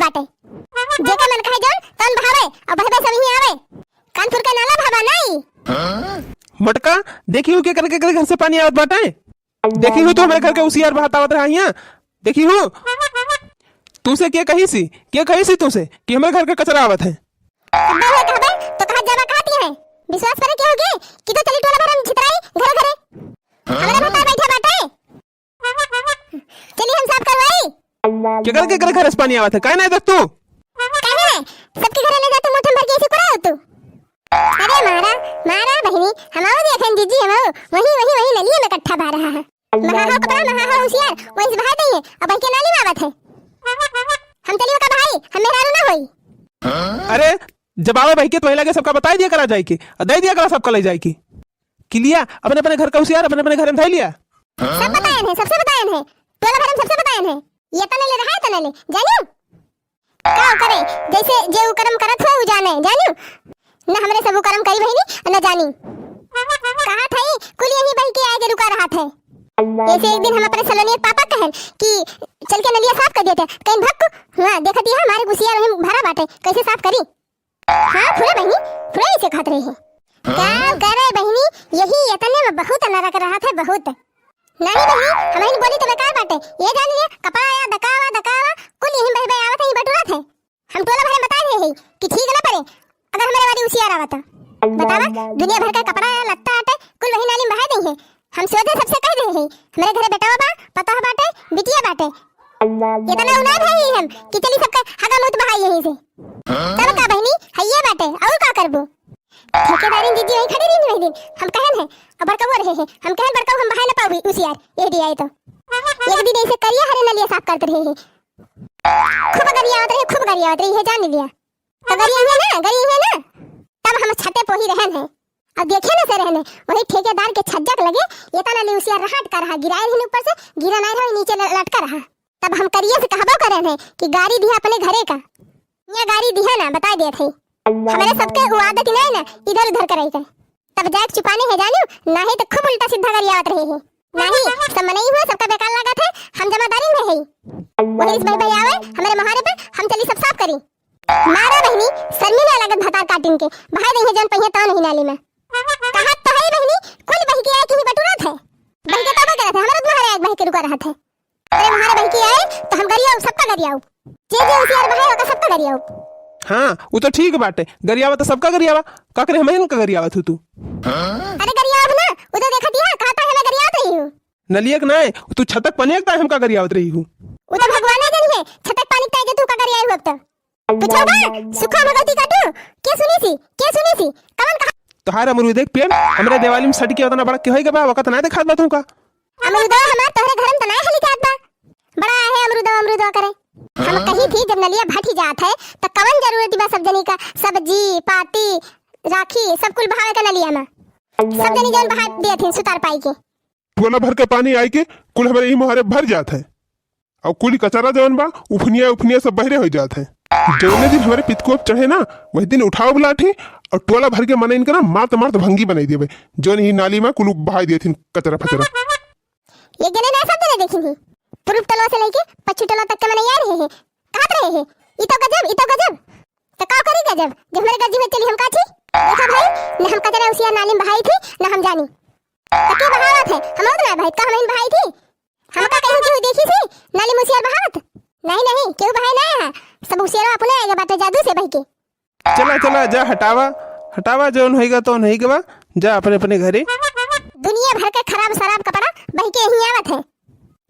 बाटे। जेका मन कहे जौन तौन भावे और बहबे सब ही आवे। कानपुर का नाला भावा नहीं। मटका देखी हूँ के करके घर से पानी आवत बाटे। देखी हूँ तो हमारे घर के उसियार बहातावत रहा यहाँ। देखी हूँ तुमसे क्या कही सी तुमसे कि हमारे घर का कचरा आवत है। अब्बा है कहबे तो कहा जावा कहती है। विश्वास करे के होगे कि तो चली टोला भरम छितराई घरे घरे हमारे बता बैठे बाटे। चलिए हम साफ करवाई। क्या करके घर से पानी आवत है काहे नहीं देख तू काहे सबके घरे ले जाते मुठम भर के ऐसे कुराओ तू। अरे मारा बहनी हमाओ देखन दीजिए हमाओ वही नलिए में इकट्ठा भा रहा है। महा कपड़ा महा होशियार वही से बहा दई है अब के नाली में आवत है। हम चलिए का भाई हम मेहरारू ना होई। अरे जब आवे भाई के तो लगे सबका बता दिया करा जाए की दे दिया करा सबका ले जाए की लिया अपने अपने घर का उसियार अपने अपने घर में धै लिया। सब बतायन है सबसे बतायन है टोला भरम सबसे बतायन है। ये तने ले रहा है तने ले जानियो का करे जैसे जे उ कर्म करत है उ जाने जानियो ना हमरे सब कर्म करी बहनी न जानी। कहा था कुल यही बह के आगे रुका रहा था। ऐसे एक दिन हम अपने सलोनी पापा कहन कि चल के नलिया साफ कर देते कहीं भक्कू। हां देखती है हमारे गुसिया रहे भरा बाटे कैसे साफ करी। हां फुरे बहनी फुरे से खात रही है क्या करे बहनी यही इतने में बहुत नरक रहा था बहुत। नहीं बहनी हमें बोली तो बेकार बाटे ये जान लिया कपड़ा आया दकावा कुल यही बह बह आवत है बटुरा थे। हम टोला भरे बता रहे हैं कि ठीक ना पड़े अगर हमारे वाली उसियार आवत बतावा दुनिया भर का कपड़ा लत्ता आटे कुल वही नाली में बहा देंगे। हम सोचे सबसे कह रहे हैं हमारे घरे बेटा बा पता बाटे बिटिया बाटे इतना उना भाई हम कि चली सबका हगा मुत बहाई यहीं से तब का बहनी हइये बाटे और का करबो। ठेकेदारी दीदी वही खड़ी रही नहीं दिन हम कहन है अब बड़का रहे हैं हम कहन बड़का हम बहाए ना पावी उसियार ये दिया तो एक दिन ऐसे करिया हरे नलिया साफ करते रहे हैं खूब गरिया आवत रही है जान लिया तो गरिया है ना तब हम छते पोही रहन है। अब देखे ना से रहने वही ठेकेदार के छज्जक लगे ये तना ले उसियार रहट कर रहा गिराए ही ऊपर से गिरा नहीं रहा नीचे लटका रहा। तब हम करिए से कहबो करे हैं कि गाड़ी दिया अपने घरे का ये गाड़ी दिया ना बता दिए थे हमारे सबके वो आदत नहीं ना इधर उधर करे के तब जाके छुपाने है जानियो नहीं तो खूब उल्टा सीधा गरिया आवत रहे हैं नहीं सब नहीं हुआ सबका बेकार लगा था हम जमादारी में है वही इस भाई आवे हमारे महारे पे हम चली सब साफ करी मारा बहनी शर्मी ना लगत भतार काटिन के बहा दे जन पहिया ता नहीं नाली में कहा तो है बहनी कुल बह के आए कि बटुरा थे बह के तब करे थे हमारे तुम्हारे एक बह के रुका रहा थे। अरे हमारे बह के आए तो हम गरियाओ सबका गरियाओ जे उसियार बहाए का सबका गरियाओ। हाँ वो तो ठीक बाटे गरियावा तो सबका गरियावा का करे हमें का गरियावा तू अरे गरियाव ना वो तो देखती है कहता है मैं गरियावत रही हूं नलियक ना तू छतक पनेक ता हम का गरियावत रही हूं वो तो भगवान ने जानी है छतक पानी ताए तू का गरियाई वक्त पूछो बा सुखा भगवती काटू के सुनी सी कौन कहा तोहार अमरूद देख पेड़ हमरे दिवाली में सट के उतना बड़ा के होई बा वक्त ना दिखात बा तू का अमरूद हमार तोहरे घर में तना हली खात बा बड़ा है अमरूद करे हम कही थी जब नलिया भटी जात है तो कवन जरूरत बा सब जनी का सब्जी पाती राखी सब कुल बहावे का नलिया में सब जनी जन बहा दिए थे सुतार पाई के टोला भर के पानी आई के कुल हमारे ई मोहरे भर जात है और कुल कचरा जवन बा उफनिया सब बहरे हो जात है। जौने दिन हमारे पितकोप चढ़े ना वही दिन उठाओ बुलाठी और टोला भर के मने इनका ना मात भंगी बनाई देवे जोन ही नाली में कुल बहा दिए थी कचरा फचरा। ये जने ना सब जने देखी थी पूर्व टोला से लेके पश्चिम टोला तक के मने यार है कहत रहे हैं ई तो गजब तो का करी गजब जब मेरे गजी में चली हम काठी देखा भाई न हम कचरा उसिया नाली में बहाई थी न हम जानी तो के बहावत है हम ना भाई का हम बहाई थी हम का कहीं क्यों देखी थी नाली में उसिया बहावत नहीं क्यों बहाई ना है सब उसिया अपने आएगा बात जादू से बह के चला जा हटावा जोन होएगा तो नहीं गवा जा अपने घरे। दुनिया भर के खराब शराब कपड़ा बह के यही आवत है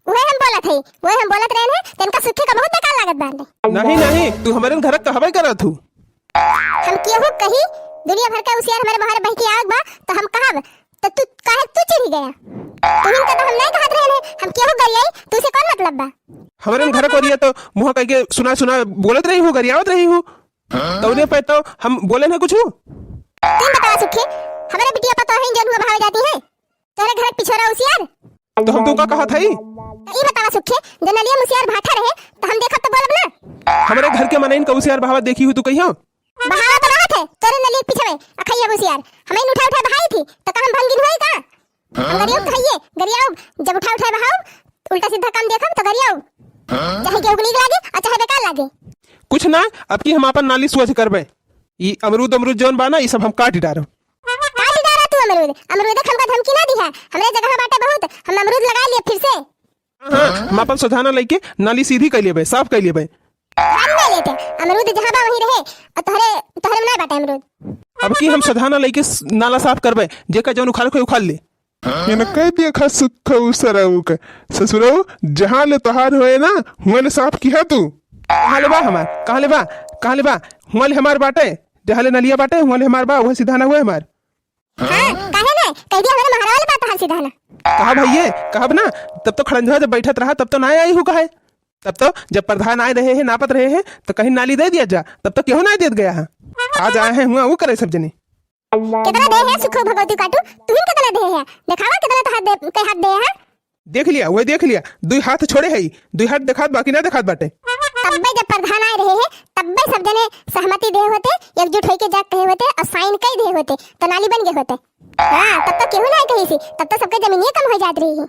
वही हम बोलत रहे हैं तनका सुखे का बहुत बेकार लागत बांधे नहीं तू हमारे घर का हवाई करत हूं हम केहू कही दुनिया भर का उसियार हमारे बाहर बह के आग बा तो हम कहब तो तू काहे तू चिढ़ गया तुम का तो हम नहीं कहत रहे हम केहू गरियाई तू से कौन मतलब बा हमारे घर को रिया तो मुंह कह के सुना बोलत रही हूं गरियावत रही हूं तौने पे तो हम बोले ना कुछ तुम बता सुखे हमारे बिटिया पता है जन हुआ भाव जाती है तोरे घर पिछोरा उसियार तो हम तुमका कहा था ई बतावा सुखे जनलिया मुसियार भाठा रहे तो हम देखत तो बोलब ना हमारे घर के मनइन का उसियार भावा देखी हूं तू कहियो बहावा तो रहत है तोरे नलिया पीछे में अखैया उसियार हमें उठा बहाई थी तो का हम भंगिन होई का हम गरियो कहिए गरियाओ जब उठा बहाओ उल्टा सीधा काम देखब तो गरियाओ चाहे के उगली लागे और चाहे बेकार लागे कुछ ना, अब की हम अपन नाली स्वच्छ करबे। ई अमरूद अमरूद जौन बा ना, ई सब हम काट डालो। काट डाला तू अमरूद? अमरूद हमका धमकी ना दी है, हमरे जगह बाटे बहुत, हम अमरूद लगा लिए फिर से। हाँ, हम अपन सुधाना लेके नाली सीधी कर लेबे, साफ कर लेबे। हम नहीं लेते अमरूद, जहाँ बा वहीं रहे, और तोहरे तोहरे में ना बाटे अमरूद। अब की हम सुधाना लेके नाला साफ करबे, जेका जौन उखाड़ के उखाड़ ले। ये न कह दिया खा सुख उसरऊ के ससुरऊ, जहाँ ले तोहार होए ना हुआ ले साफ किया तू। कहाँ ले बा हमार, कहाँ ले बा, कहाँ ले बा? हुआ ले हमार बाटे, जहाँ ले नलिया बाटे हुआ ले हमार बा, वह सीधाना हुआ हमार। हाँ, काहे ना कह दिया हमारे महाराज वाले बात हाल सीधा ना। कहा भैये, कहब ना, तब तो खड़ंजा जब बैठत रहा तब तो ना आई हूँ कहे। तब तो जब प्रधान आए रहे हैं, नापत रहे हैं, तो कहीं नाली दे दिया जा, तब तो क्यों ना देत गया है। आज आए हैं हुआ वो करे सब जने। कितना दे है सुखो भगवती काटू, तू ही कितना दे है, दिखावा कितना तो हाथ दे, कई हाथ दे है। देख लिया, वही देख लिया, दुई हाथ छोड़े है, दुई हाथ दिखात बाकी ना दिखात बाटे। तब्बे जब प्रधान आए रहे हैं, तब्बे सब जने सहमति दे होते, एकजुट होके जाग कहे होते और साइन कई दे होते, तो नाली बन गए होते। हाँ, तब तो केहू ना कही सी, तब तो सबके जमीनिया कम हो जात रही।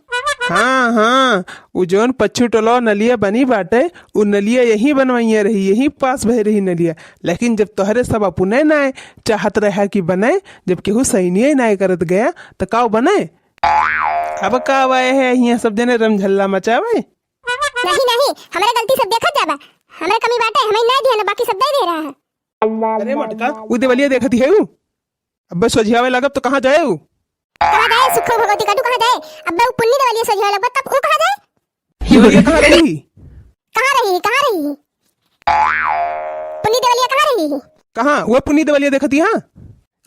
हाँ हाँ, वो जोन पच्चू टोलो नलिया बनी बाटे, वो नलिया यही बनवाइया रही, यही पास भय रही नलिया। लेकिन जब तोहरे सब अपने ना चाहत रहा कि बने, जब केहू सैनिये ना करत गया, तो का बने। अब का आए है यहाँ सब जने रमझल्ला मचावे। नहीं नहीं, हमारे गलती सब देखा जाबा, हमारे कमी बाटे, हमें नहीं दिया ना, बाकी सब दे रहा है। अरे मटका, वो देवलिया देखती है वो, अब सोझियावे लगब तो कहाँ जाए वो? कहाँ जाए सुखो भगवती काटू, कहाँ जाए? अब वो पुण्य देवलिया सजिया लगवा, तब वो कहाँ जाए? देवलिया कहाँ रही? कहाँ रही, कहाँ रही? पुण्य देवलिया कहाँ रही? कहाँ वो पुण्य देवलिया देखती? हाँ,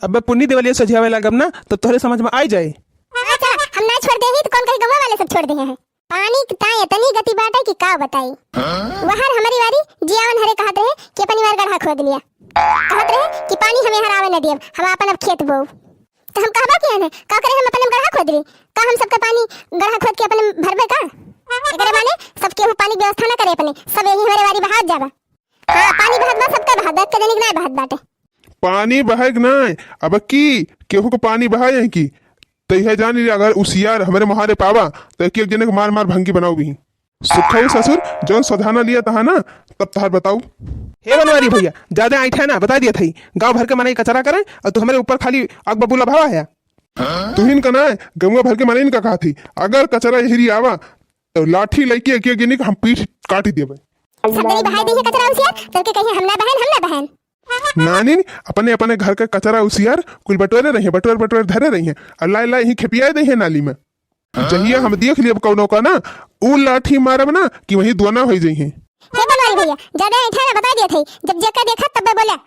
अब पुण्य देवलिया सोझियावे लगब ना, तो तोहरे समझ में आ जाए। अच्छा, हम ना छोड़ दे ही तो कौन कहीं गवा वाले सब छोड़ दे हैं। पानी ताए इतनी गति बाटे कि का बताई। वहां हमारी वारी जियावन हरे कहत रहे कि अपनी बार गढ़ा खोद लिया, कहत रहे कि पानी हमें हरावे न दियब, हम अपन अब खेत बोव। तो हम कहबा किया है, का करे हम अपन गढ़ा खोद ली, का हम सबका पानी गढ़ा खोद के अपन भरबे का? एकरे माने सब केहू पानी व्यवस्था न करे अपने, सब यही हमारे वारी बहात जाबा। हां, पानी बहात बा, सबका बहात के देनिक ना बहात बाटे। पानी बहाएग ना, अब की केहू को पानी बहाए की तो यह जान ली, अगर उसियार हमारे मुहारे पावा तो एक एक जने को मार मार भंगी बनाऊ भी। सुखाऊ ससुर जौन सधाना लिया था ना, तब तहार बताऊ। हे बनवारी भैया, ज्यादा ऐठा ना, बता दिया था गांव भर के मनाई कचरा करे, और तू हमारे ऊपर खाली आग बबूला भावा है। तुहिन का ना गंगा भर के मनाई का कहा थी, अगर कचरा यही आवा तो लाठी लेके एक एक जने को हम पीठ काट दिए। सब जनी बहाई दी है कचरा उसियार, चल के कहिए हम ना बहन। नानी अपने अपने घर का कचरा उसियार कुल बटोरे रही है, बटोर धरे रही है, अल्लाह ला यही खेपिया दे है नाली में। जहिया हम देख लिए कौनो का ना, ऊ लाठी मारब ना कि वही दोना हो जाई है। हे बनवारी भैया, ज्यादा ऐठा ना, बता दिया थे, जब जेका देखा तब बोला।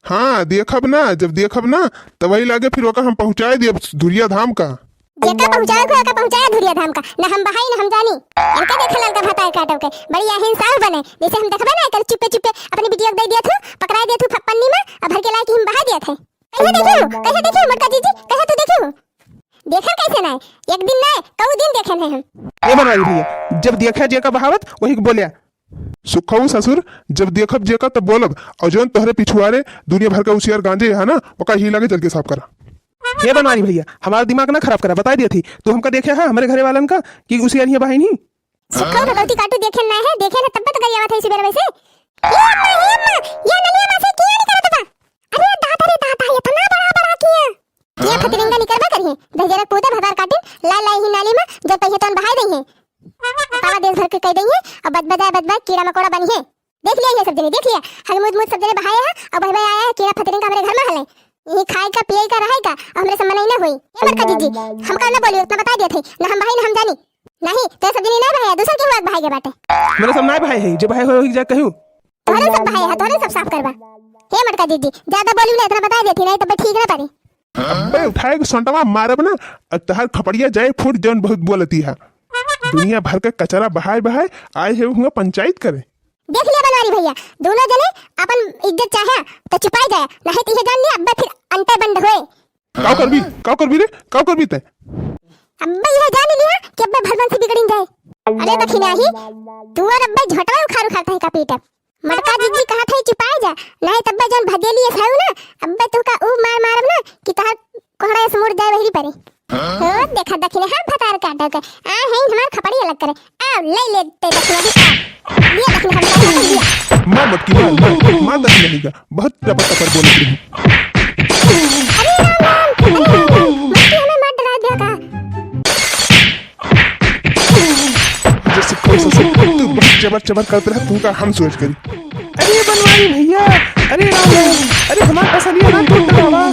हाँ देखब ना, जब देखब ना तब वही लागे फिर ओका हम पहुंचाए दिए धुरिया धाम का। जेका पहुंचाए को का पहुंचाया धुरिया धाम का, ना हम बहाई ना हम जानी। इनका देख लड़का भताए काटव के बड़ी अहिंसा बने, जैसे हम देखबे ना कर चुपे चुपे अपनी बिटिया दे दिया था, पकड़ा दिया था पन्नी में, अब भर के लायक हम बहा दिया थे। कैसे देखियो मटका जीजी, कैसे तू देखियो? देखा कैसे ना, एक दिन ना कऊ दिन देखे नहीं हम। हे बनवारी भैया, जब देखा जेका बहावत वही बोलिया। सुखाऊ ससुर जब देखब जेका तब बोलब, और जौन तोहरे पिछुआरे दुनिया भर का उसियार गांजे है ना, ओका ही लागे चल के साफ करा। हे बनवारी भैया, हमारा दिमाग ना खराब करा, बता दिया थी तो हमका देखे है हमारे घरे वालन का कि उसियार ही बहाई नहीं। सुखो भगवती काटू देखे ना है, देखे ना तब तो गरियावा था इसी बेर वैसे। ये अम्मा ये नलिया में से क्यों नहीं करत बा? अरे दादा रे दादा, ये इतना बड़ा किया। ये फतिरंगा निकलबा करिए, दजरा कूदे भगार काटिन ला ला ही नाली में, जब पहिए तोन बहाई देंगे। पावा देश भर के कह देंगे, और बदबदा कीड़ा मकोड़ा बनी है। देख लिया ये सब जने, देख लिया हरमुद मुद सब जने बहाया है, और भाई आया है कीड़ा फतिरंगा हमारे घर में हले। ये खाए का पिए का रहे का, हमरे से मनाई ना हुई। ये मटका जीजी हमका ना बोलियो, उतना बता दिए थे ना, हम भाई ना हम जानी। नहीं तो सब जने ना भाई, दूसर के बात भाई के बाटे। मेरे सब ना भाई है, जो भाई हो जा कहूं तोरे सब भाई है, तोरे सब साफ करबा। हे मटका जीजी ज्यादा बोली ना, इतना बता देती नहीं तब ठीक ना पारी। अबे उठाए के संटवा मारब ना, तहार खपड़िया जाए फुट जौन बहुत बोलती है। दुनिया भर का कचरा बहाए बहाए आए है हुआ पंचायत करे। देख लिया बनवारी भैया, दोनों जने अपन इज्जत चाहे तो छुपाई जाए, नहीं तो ये जान लिया अब्बे फिर अंते बंद होए। काव करबी रे काव करबी ते अब्बे ये जान लिया कि अब्बे भरवन से बिगड़िन जाए। अरे बखिना ही तू और अब्बे झटवा उखाड़ उखाड़ता है का पीटा। मटका जीजी कहा था छुपाई जा, नहीं तब्बे जन भदेली है ना, अब्बे तू का ऊ मार मारब ना कि तहार कोहड़ा से मुड़ जाए वही परे। हो देखा दखिने हां भतार काटा के आ है हमार खपड़ी अलग करे, आ ले ले ते दखिना भी ये दखिना हम माँ मटकी माँ दस नहीं का बहुत टपर टपर बोल रही हूँ। मस्ती हमें मार डरा दिया का। जैसे कोई से तू बहुत जबर जबर करते रहा तू का हम सोच करी। अरे बनवारी भैया, अरे राम राम, अरे हमारा पसलिया ना टूट रहा।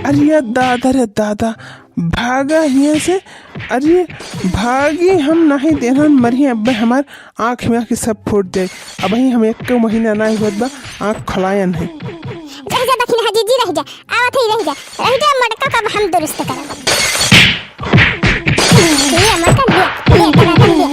अरे दादा रे दादा, भागा यहाँ से। अरे भागी हम नहीं देना मरी अब हमार आँख में आके सब फूट जाए। अब ही हम एक महीना नहीं हुआ बा आँख खलायन है। रह जा दखिन हाजी जी, रह जा आवत ही रह जा मटका कब हम दुरुस्त करब। ये मटका ले ले टनाटन ले।